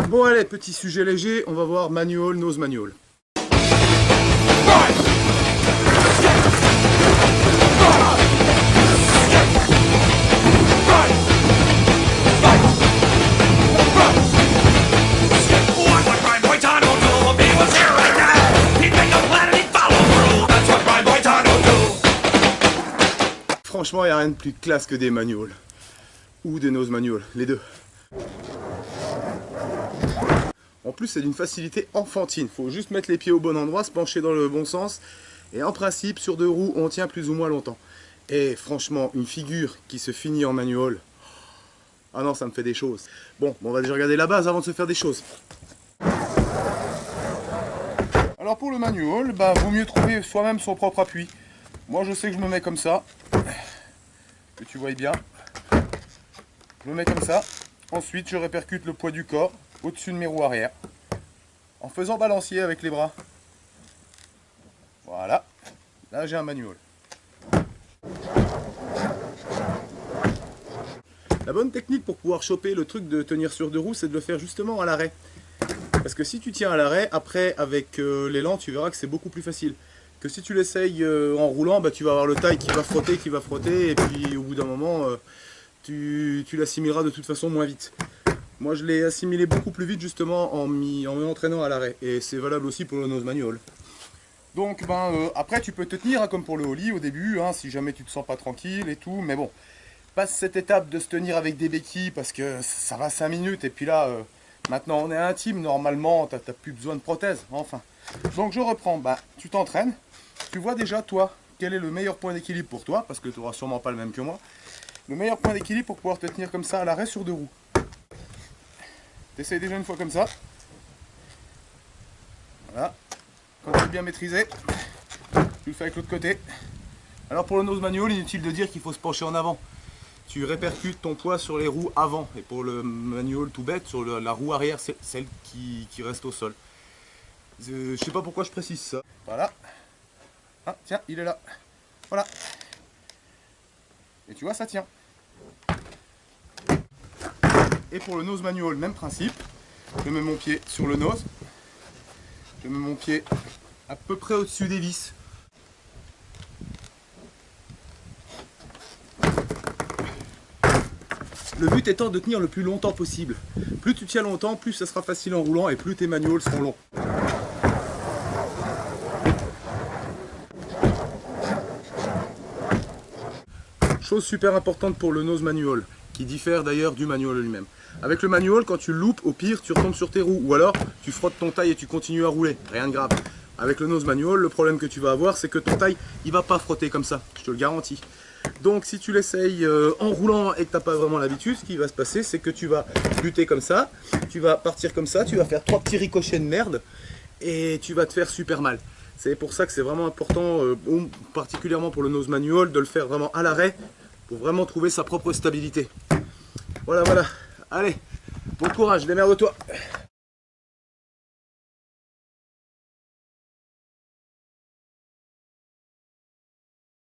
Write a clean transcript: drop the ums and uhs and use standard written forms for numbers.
Bon allez, petit sujet léger, on va voir manual, nose manual. Franchement, il n'y a rien de plus classe que des manuals. Ou des nose manual, les deux. En plus, c'est d'une facilité enfantine. Faut juste mettre les pieds au bon endroit, se pencher dans le bon sens. Et en principe, sur 2 roues, on tient plus ou moins longtemps. Et franchement, une figure qui se finit en manual. Ah non, ça me fait des choses. Bon, on va déjà regarder la base avant de se faire des choses. Alors pour le manual, vaut mieux trouver soi-même son propre appui. Moi, je sais que je me mets comme ça. Que tu vois bien. Je me mets comme ça. Ensuite, je répercute le poids du corps au-dessus de mes roues arrière. En faisant balancier avec les bras. Voilà. Là, j'ai un manual. La bonne technique pour pouvoir choper le truc de tenir sur 2 roues, c'est de le faire justement à l'arrêt. Parce que si tu tiens à l'arrêt, après, avec l'élan, tu verras que c'est beaucoup plus facile. Que si tu l'essayes en roulant, tu vas avoir le taille qui va frotter, et puis au bout d'un moment, tu l'assimileras de toute façon moins vite. Moi, je l'ai assimilé beaucoup plus vite justement en m'entraînant à l'arrêt, et c'est valable aussi pour le nose manual. Donc, après, tu peux te tenir, hein, comme pour le ollie au début, hein, si jamais tu te sens pas tranquille et tout, mais bon, passe cette étape de se tenir avec des béquilles, parce que ça va 5 minutes, et puis là, maintenant on est intime, normalement, t'as plus besoin de prothèse, enfin. Donc je reprends, tu t'entraînes. Tu vois déjà, toi, quel est le meilleur point d'équilibre pour toi, parce que tu n'auras sûrement pas le même que moi. Le meilleur point d'équilibre pour pouvoir te tenir comme ça à l'arrêt sur 2 roues. Tu essayes déjà une fois comme ça. Voilà. Quand tu es bien maîtrisé, tu le fais avec l'autre côté. Alors pour le nose manual, inutile de dire qu'il faut se pencher en avant. Tu répercutes ton poids sur les roues avant. Et pour le manual tout bête, sur la roue arrière, c'est celle qui reste au sol. Je sais pas pourquoi je précise ça. Voilà. Ah, tiens, il est là. Voilà. Et tu vois, ça tient. Et pour le nose manual, même principe. Je mets mon pied sur le nose. Je mets mon pied à peu près au-dessus des vis. Le but étant de tenir le plus longtemps possible. Plus tu tiens longtemps, plus ça sera facile en roulant et plus tes manuals seront longs. Chose super importante pour le nose manual, qui diffère d'ailleurs du manual lui-même. Avec le manual, quand tu loupes, au pire, tu retombes sur tes roues, ou alors tu frottes ton taille et tu continues à rouler, rien de grave. Avec le nose manual, le problème que tu vas avoir, c'est que ton taille, il va pas frotter comme ça, je te le garantis. Donc si tu l'essayes en roulant et que tu n'as pas vraiment l'habitude, ce qui va se passer, c'est que tu vas buter comme ça, tu vas partir comme ça, tu vas faire 3 petits ricochets de merde, et tu vas te faire super mal. C'est pour ça que c'est vraiment important, particulièrement pour le nose manual, de le faire vraiment à l'arrêt, pour vraiment trouver sa propre stabilité. Voilà, voilà. Allez, bon courage, démerde-toi.